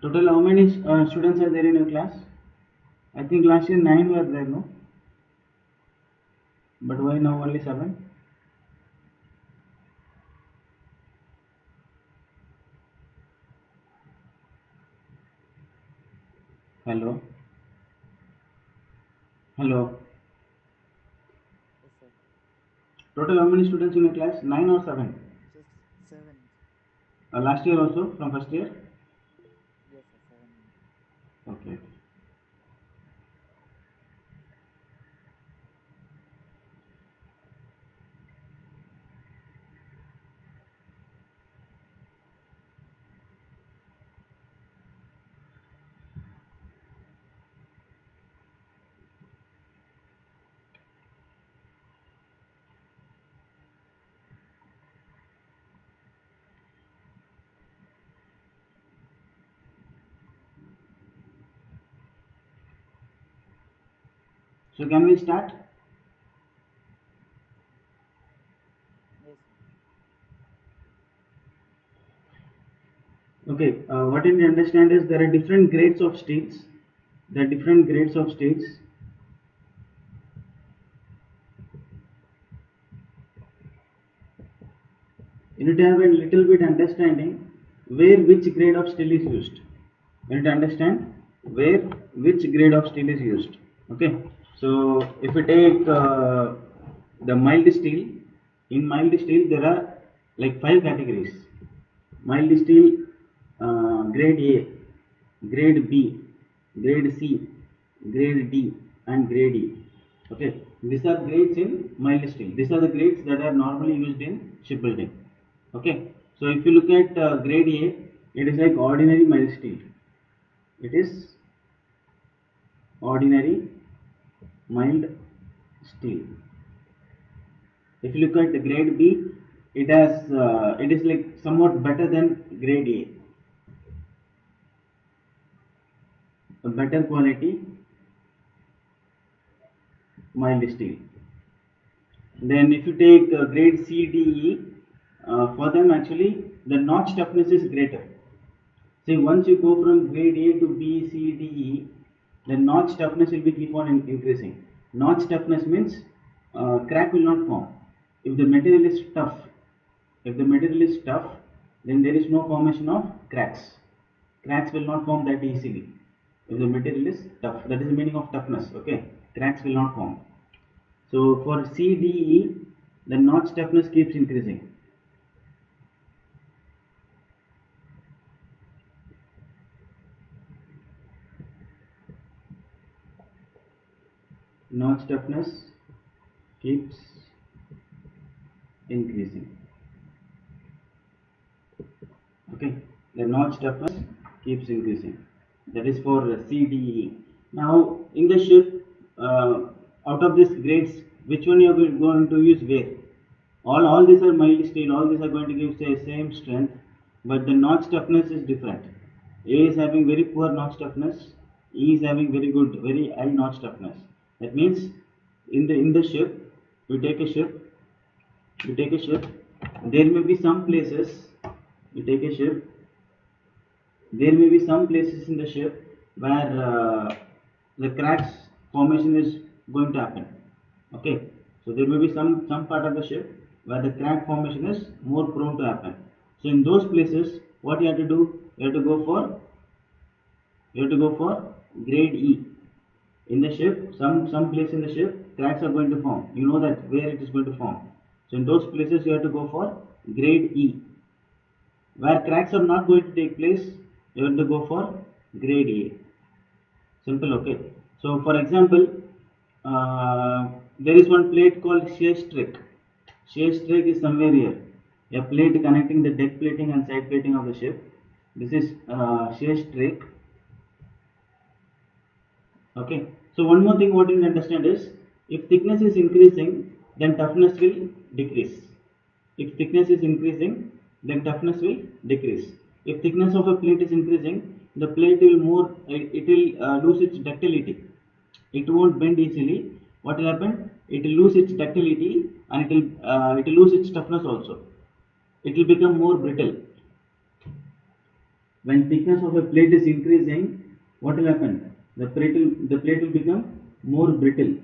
Total how many students are there in your class? I think last year 9 were there, no? But why now only 7? Hello? Hello? Yes, sir. Total how many students in your class? 9 or 7? Just 7. Last year also, from first year? Yes, sir. 7. Okay. So can we start? Yes, Okay, what you need to understand is there are different grades of steels. There are different grades of steels. You need to have a little bit understanding where which grade of steel is used. You need to understand where which grade of steel is used. Okay, so if we take the mild steel, in mild steel there are like 5 categories. Mild steel, grade A, grade B, grade C, grade D, and grade E. Okay, these are grades in mild steel. These are the grades that are normally used in shipbuilding. Okay, so if you look at grade A, it is like ordinary mild steel. It is ordinary mild steel. If you look at the grade B, it is like somewhat better than grade A better quality mild steel. Then if you take grade C, D, E, for them actually the notch toughness is greater. See, once you go from grade A to B, C, D, E, the notch toughness will be keep on increasing. Notch toughness means crack will not form. If the material is tough, if the material is tough, then there is no formation of cracks. Cracks will not form that easily. If the material is tough, that is the meaning of toughness. Okay, cracks will not form. So for CDE, the notch toughness keeps increasing. Notch toughness keeps increasing. Okay, the notch toughness keeps increasing. That is for CDE. Now in the ship, out of these grades, which one you are going to use where? All these are mild steel. All these are going to give say same strength, but the notch toughness is different. A is having very poor notch toughness. E is having very good, very high notch toughness. That means in the ship, we take a ship, we take a ship. There may be some places. We take a ship. There may be some places in the ship where the cracks formation is going to happen. Okay, so there may be some part of the ship where the crack formation is more prone to happen. So in those places, what you have to do? You have to go for grade E. In the ship, some place in the ship, cracks are going to form. You know that where it is going to form. So in those places, you have to go for grade E. Where cracks are not going to take place, you have to go for grade A. Simple, okay. So for example, there is one plate called shear strake. Shear strake is somewhere here. A plate connecting the deck plating and side plating of the ship. This is shear strake. Okay. So one more thing what you need to understand is, if thickness is increasing, then toughness will decrease. If thickness is increasing, then toughness will decrease. If thickness of a plate is increasing, the plate will it will lose its ductility. It won't bend easily. What will happen? It will lose its ductility and it will lose its toughness also. It will become more brittle. when thickness of a plate is increasing, what will happen? The plate will become more brittle.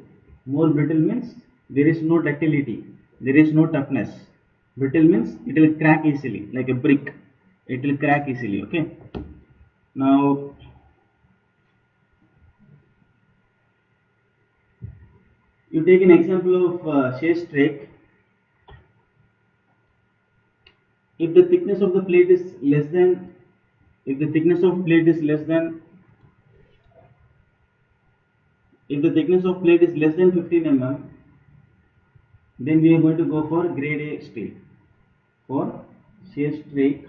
More brittle means there is no ductility, there is no toughness. Brittle means it will crack easily, like a brick. It will crack easily. Okay. Now, you take an example of shear rake. If the thickness of the plate is less than, if the thickness of plate is less than, if the thickness of plate is less than 15 mm, then we are going to go for grade A steel. For shear rake,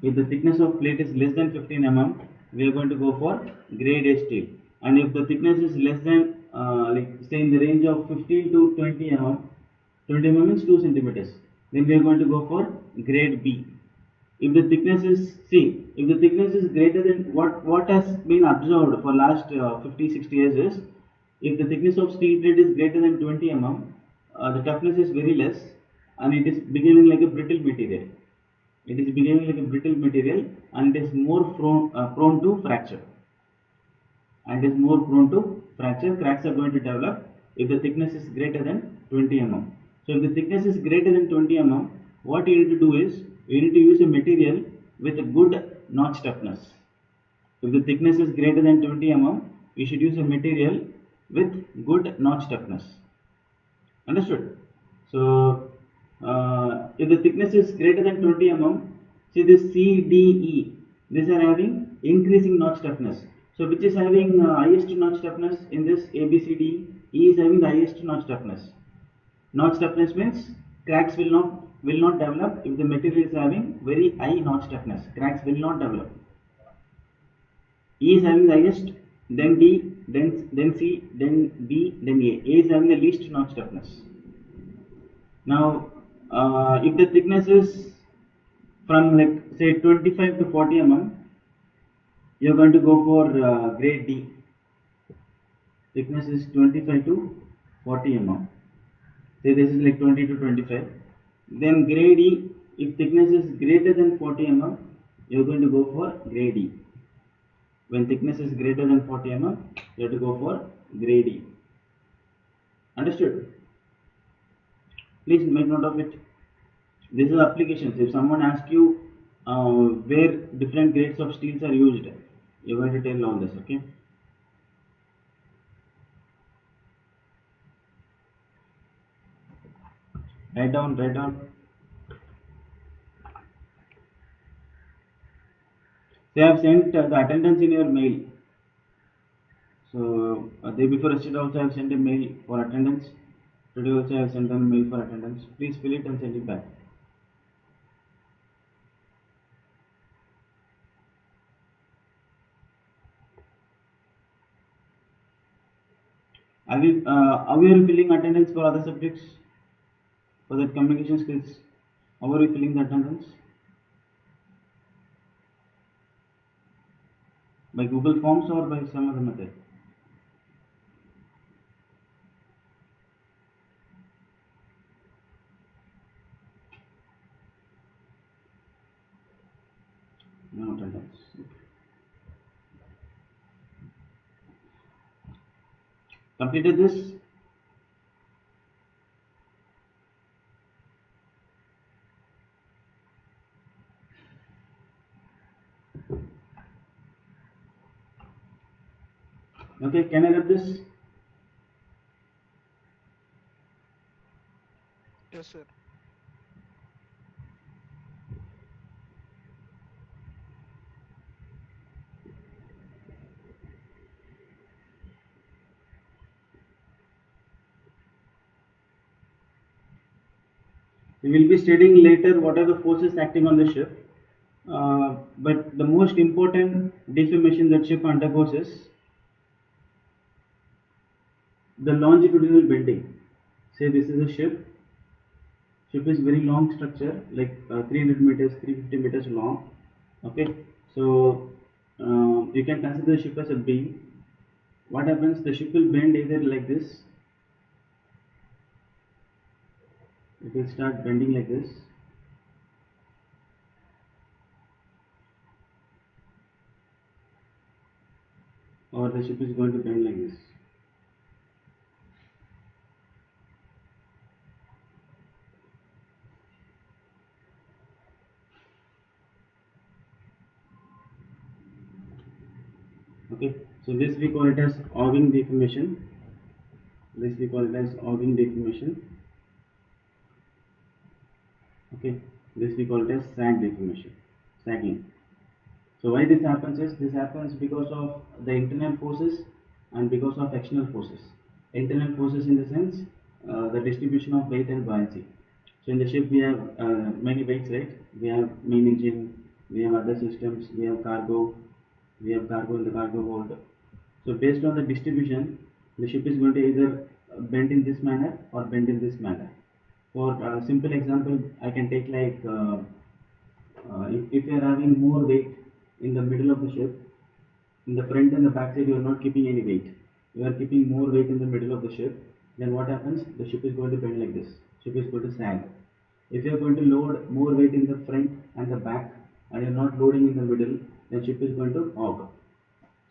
if the thickness of plate is less than 15 mm, we are going to go for grade A steel. And if the thickness is less than, like say in the range of 15 to 20 mm, 20 mm means 2 centimeters, then we are going to go for grade B. If the thickness is, see, if the thickness is greater than what has been observed for last 50-60 years is, if the thickness of steel plate is greater than 20 mm, the toughness is very less and it is becoming like a brittle material. It is becoming like a brittle material and it is more prone to fracture. And it is more prone to fracture. Cracks are going to develop if the thickness is greater than 20 mm. So if the thickness is greater than 20 mm, what you need to do is you need to use a material with a good notch toughness. If the thickness is greater than 20 mm, you should use a material with good notch toughness. Understood? So if the thickness is greater than 20 mm, see this C, D, E, these are having increasing notch toughness. So which is having highest notch toughness in this A, B, C, D? E is having the highest notch toughness. Notch toughness means cracks will not develop if the material is having very high notch toughness. Cracks will not develop. E is having the highest, then D, then C, then B, then A. A is having the least notch toughness. Now, if the thickness is from like say 25 to 40 mm, you are going to go for grade D. Thickness is 25 to 40 mm. Say this is like 20 to 25. Then grade E, if thickness is greater than 40 mm, you are going to go for grade E. When thickness is greater than 40 mm, you have to go for grade E. Understood? Please make note of it. This is applications. If someone asks you where different grades of steels are used, you're going to tell all this. Okay. Write down. Write down. They have sent the attendance in your mail. So day before yesterday also I have sent a mail for attendance. Today also I have sent a mail for attendance. Please fill it and send it back. How are you filling attendance for other subjects? For that communication skills, how are you filling the attendance? By Google Forms or by some other method? No attendance. Completed this? Okay, can I rub this? Yes, sir. We will be studying later what are the forces acting on the ship. But the most important deformation that ship undergoes is the longitudinal bending. Say this is a ship. Ship is very long structure, like 300 meters, 350 meters long. Okay, so you can consider the ship as a beam. What happens? The ship will bend either like this. It will start bending like this. or the ship is going to bend like this. Okay, so this we call it as ogling deformation. This we call it as ogling deformation. Okay, this we call it as sag deformation, sagging. So why this happens is, this happens because of the internal forces and because of external forces. Internal forces in the sense, the distribution of weight and buoyancy. So in the ship we have many weights, right? We have main engine, we have other systems, we have cargo in the cargo hold. So based on the distribution, the ship is going to either bend in this manner or bend in this manner. For a simple example, I can take like if you are having more weight in the middle of the ship, in the front and the back side, you are not keeping any weight. You are keeping more weight in the middle of the ship. Then what happens? The ship is going to bend like this. Ship is going to sag. If you are going to load more weight in the front and the back, and you are not loading in the middle, then ship is going to hog.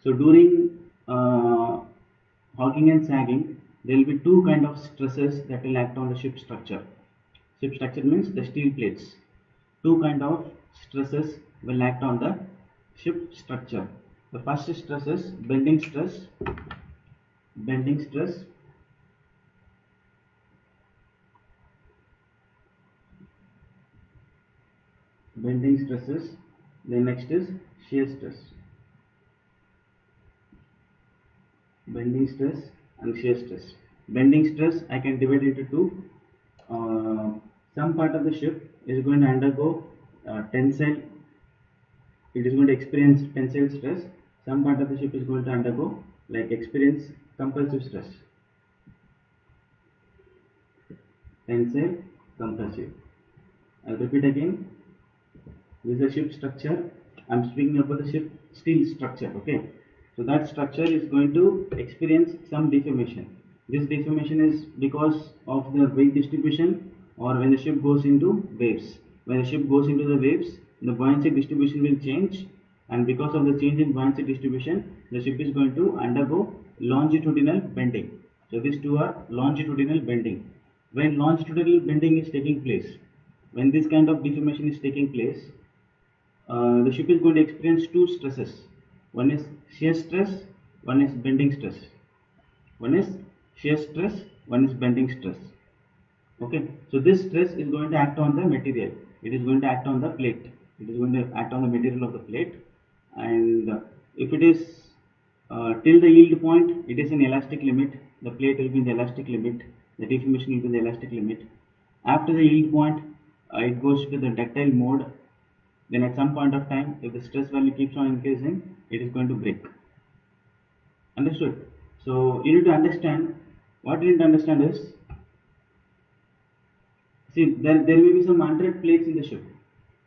So during hogging and sagging, there will be two kind of stresses that will act on the ship structure. Ship structure means the steel plates. Two kind of stresses will act on the ship structure. The first stress is bending stress. Bending stress. Bending stresses. Then next is shear stress. Bending stress and shear stress. Bending stress I can divide into two. Some part of the ship is going to undergo tensile. It is going to experience tensile stress. Some part of the ship is going to undergo experience compressive stress. Tensile, compressive. I'll repeat again. This is the ship structure. I'm speaking about the ship steel structure. Okay. So that structure is going to experience some deformation. This deformation is because of the weight distribution, or when the ship goes into waves. When the ship goes into the waves, the buoyancy distribution will change, and because of the change in buoyancy distribution, the ship is going to undergo longitudinal bending. So these two are longitudinal bending. When longitudinal bending is taking place, when this kind of deformation is taking place, the ship is going to experience two stresses. One is shear stress, one is bending stress. One is shear stress, one is bending stress. Okay, so this stress is going to act on the material. It is going to act on the plate. It is going to act on the material of the plate. And if it is till the yield point, it is in elastic limit. The plate will be in the elastic limit. The deformation will be in the elastic limit. After the yield point, it goes to the ductile mode. Then at some point of time, if the stress value keeps on increasing, it is going to break. Understood? So you need to understand. What you need to understand is, see, there may be some 100 plates in the ship.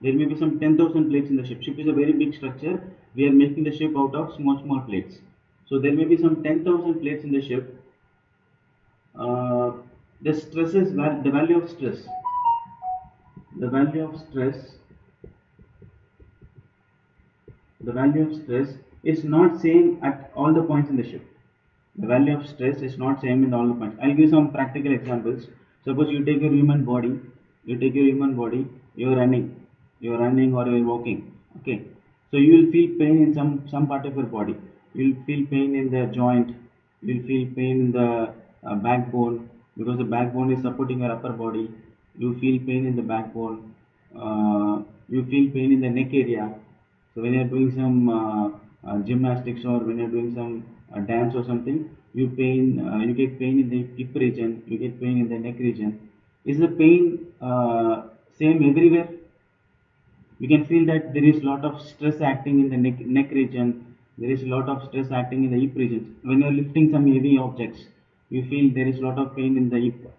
There may be some 10,000 plates in the ship. Ship is a very big structure. We are making the ship out of small plates. So there may be some 10,000 plates in the ship. The stresses, the value of stress. The value of stress is not same at all the points in the ship. The value of stress is not same in all the points. I'll give some practical examples. Suppose you take your human body, you're running or you're walking. Okay, so you will feel pain in some part of your body. You will feel pain in the joint. You will feel pain in the backbone, because the backbone is supporting your upper body. You feel pain in the backbone. You feel pain in the neck area. So when you are doing some gymnastics, or when you are doing some dance or something, you get pain in the hip region, you get pain in the neck region. Is the pain same everywhere? You can feel that there is a lot of stress acting in the neck region. There is a lot of stress acting in the hip region. When you are lifting some heavy objects, you feel there is a lot of pain in the hip.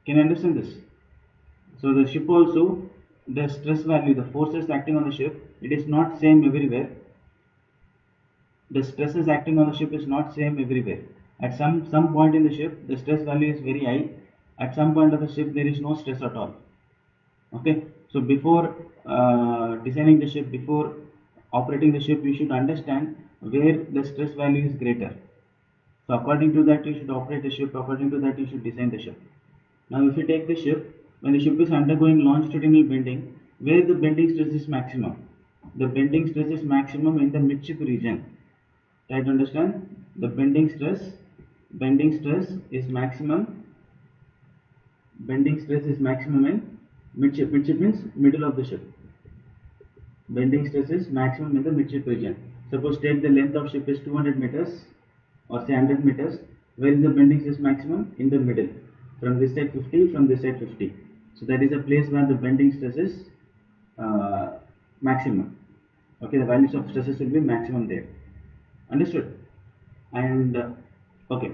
Can you understand this? So the ship also, the stress value, the forces acting on the ship, it is not same everywhere. The stresses acting on the ship is not same everywhere. At some point in the ship, the stress value is very high. At some point of the ship, there is no stress at all. Okay, so before designing the ship, before operating the ship, you should understand where the stress value is greater. So according to that you should operate the ship, according to that you should design the ship. Now if you take the ship, when the ship is undergoing longitudinal bending, where the bending stress is maximum? The bending stress is maximum in the midship region. Try to understand, the bending stress is maximum, bending stress is maximum in midship. Midship means middle of the ship. Bending stress is maximum in the midship region. Suppose take the length of ship is 200 meters or say 100 meters. Where is the bending stress maximum? In the middle. From this side 50, from this side 50. So that is a place where the bending stress is maximum. Okay, the values of stresses will be maximum there. Understood? And okay.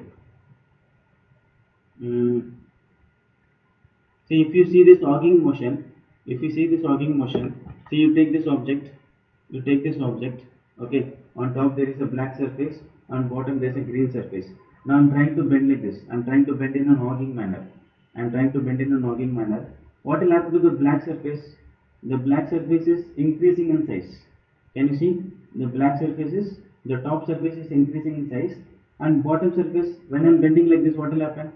See, if you see this orging motion, see you take this object, okay, on top there is a black surface, on bottom there is a green surface. Now I'm trying to bend like this, I'm trying to bend in an orging manner. What will happen to the black surface? The black surface is increasing in size. Can you see? The top surface is increasing in size, and bottom surface, when I'm bending like this, what will happen?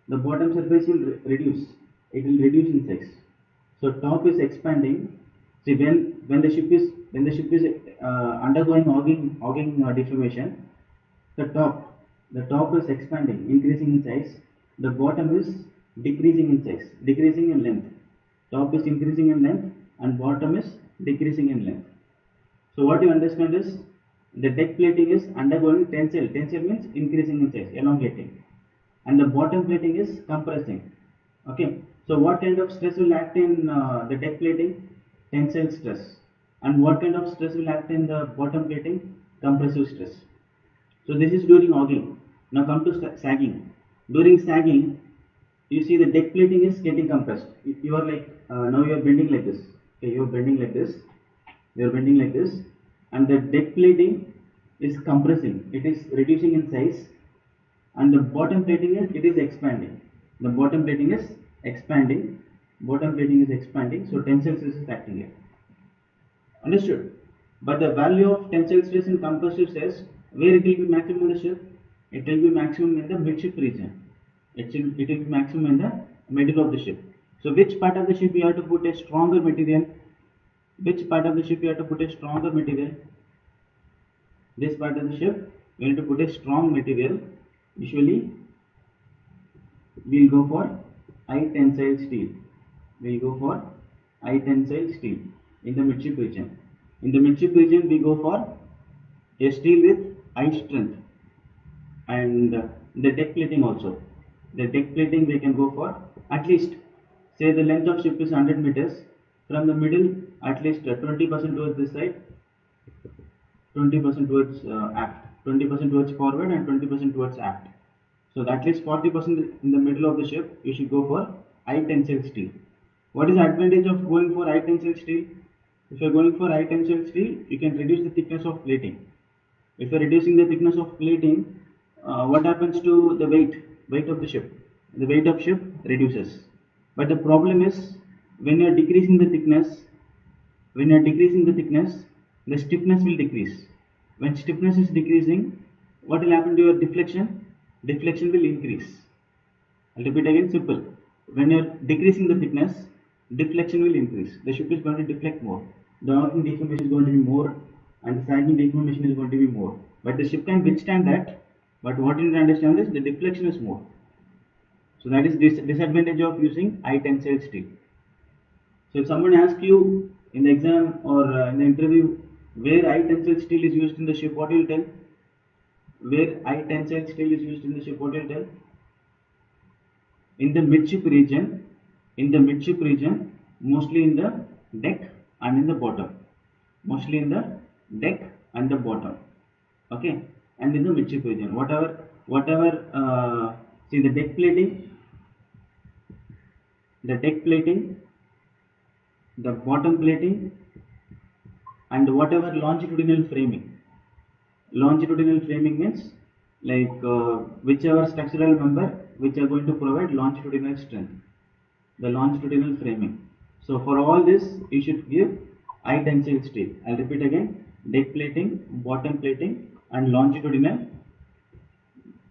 The bottom surface will reduce. It will reduce in size. So top is expanding. See, when the ship is undergoing orging deformation, the top is expanding, increasing in size. The bottom is decreasing in size, decreasing in length. Top is increasing in length and bottom is decreasing in length. So what you understand is the deck plating is undergoing tensile. Tensile means increasing in size, elongating, and the bottom plating is compressing. Okay. So what kind of stress will act in the deck plating? Tensile stress. And what kind of stress will act in the bottom plating? Compressive stress. So this is during orging. Now come to sagging. During sagging, you see the deck plating is getting compressed. You are like now you are bending like this. Okay, you are bending like this. And the deck plating is compressing. It is reducing in size, and the bottom plating is expanding. The bottom plating is expanding. So tensile stress is acting here. Understood? But the value of tensile stress in compressive stress, where it will be maximum in the ship? It will be maximum in the midship region. It will be maximum in the middle of the ship. So which part of the ship you have to put a stronger material? This part of the ship you have to put a strong material. Usually we'll go for high tensile steel. In the midship region. We go for a steel with high strength. And the deck plating also. The deck plating we can go for at least, say the length of ship is 100 meters. From the middle, at least 20% towards this side, 20% towards aft, 20% towards forward, and 20% towards aft. So at least 40% in the middle of the ship, you should go for high tensile steel. What is the advantage of going for high tensile steel? If you are going for high tensile steel, you can reduce the thickness of plating. If you are reducing the thickness of plating, what happens to the weight of the ship? The weight of ship reduces. But the problem is, when you are decreasing the thickness, the stiffness will decrease. When stiffness is decreasing, what will happen to your deflection? Deflection will increase. I'll repeat again, simple. When you are decreasing the thickness, deflection will increase. The ship is going to deflect more. The arcing deformation is going to be more, and the sagging deformation is going to be more. But the ship can withstand that. But what you need to understand is the deflection is more. So that is disadvantage of using high tensile steel. So if someone asks you in the exam or in the interview where high tensile steel is used in the ship, what will you tell? In the midship region, mostly in the deck and in the bottom. Okay, and in the midship region, see the deck plating, the bottom plating, and whatever longitudinal framing. Longitudinal framing means like whichever structural member which are going to provide longitudinal strength, the longitudinal framing. So for all this you should give high tensile steel. I'll repeat again: deck plating, bottom plating, and longitudinal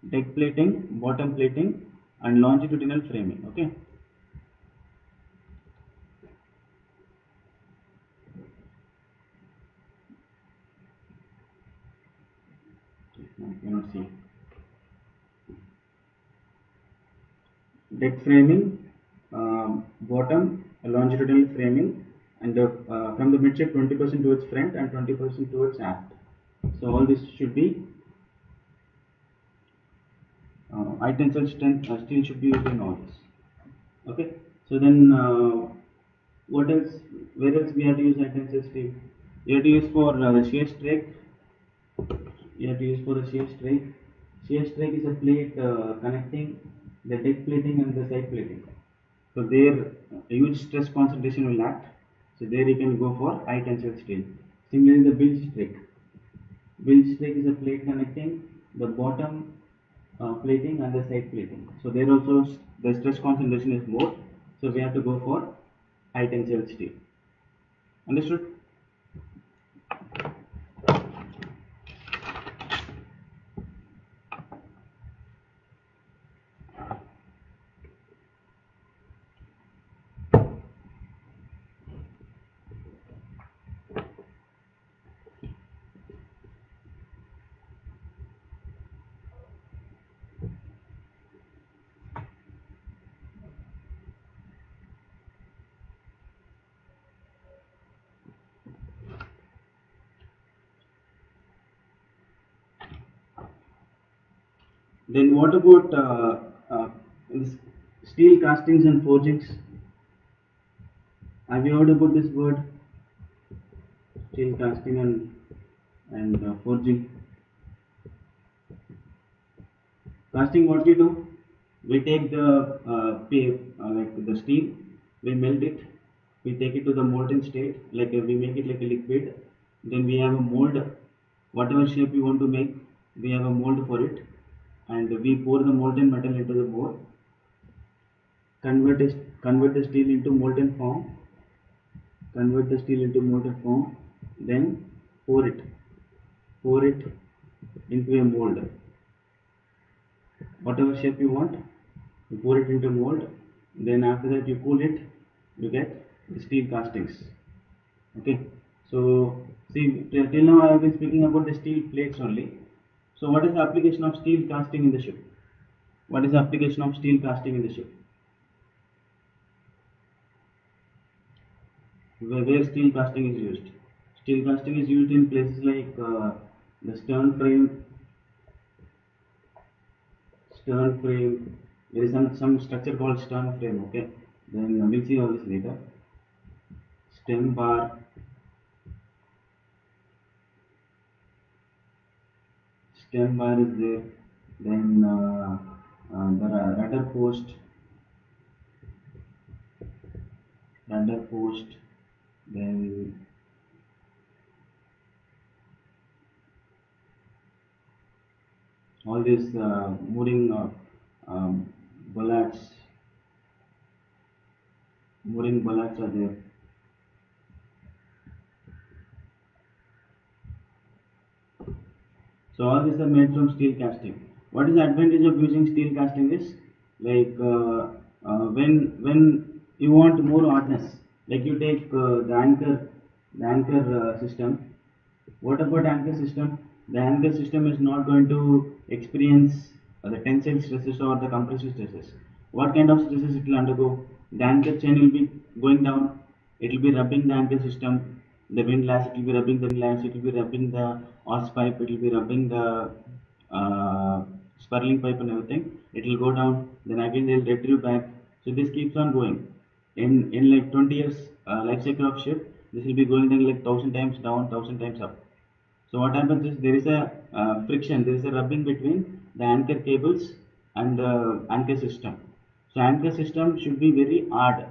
deck plating, bottom plating, and longitudinal framing. Okay. I cannot see. Deck framing, bottom longitudinal framing, and from the midshift 20% towards front and 20% towards aft. So all this should be high tensile strength steel should be used in all this. Okay. So then what else? Where else we have to use high tensile steel? You have to use for the shear strike. You have to use for the shear strike. Shear strike is a plate connecting the deck plating and the side plating. So there a huge stress concentration will act. So there you can go for high tensile steel. Similarly, the bilge strike. Bilge strike is a plate connecting the bottom plating and the side plating. So there also the stress concentration is more. So we have to go for high tensile steel. Understood? Then what about this steel castings and forgings? Have you heard about this word? Steel casting and forging. Casting, what we do? We take the like the steel, we melt it, we take it to the molten state, like we make it like a liquid. Then we have a mold, whatever shape we want to make, we have a mold for it, and we pour the molten metal into the mold, convert the steel into molten form, then pour it into a mold, whatever shape you want, you pour it into a mold, then after that you cool it, you get the steel castings. Okay, so see, till now I have been speaking about the steel plates only. So what is the application of steel casting in the ship? What is the application of steel casting in the ship? Where steel casting is used? Steel casting is used in places like the stern frame. There is some structure called stern frame. Okay, then we'll see all this later. Stem bar, is there. Then the rudder post. Then all these mooring bullets are there. So all these are made from steel casting. What is the advantage of using steel casting is like when you want more hardness, like you take the anchor system. What about anchor system? The anchor system is not going to experience the tensile stresses or the compressive stresses. What kind of stresses it will undergo? The anchor chain will be going down. It will be rubbing the anchor system. The windlass, it will be rubbing the windlass. It will be rubbing the hose pipe. It will be rubbing the spurling pipe and everything. It will go down. Then again they will retrieve back. So this keeps on going. In like 20 years life cycle of ship, this will be going then like 1,000 times down, 1,000 times up. So what happens is there is a friction, there is a rubbing between the anchor cables and the anchor system. So anchor system should be very hard.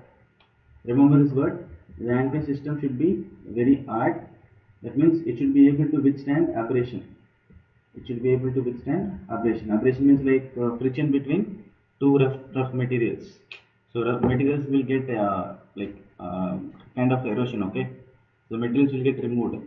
Remember this word, the anchor system should be very hard. That means it should be able to withstand abrasion. Abrasion means like friction between two rough materials. So rough materials will get kind of erosion. Okay, so materials will get removed.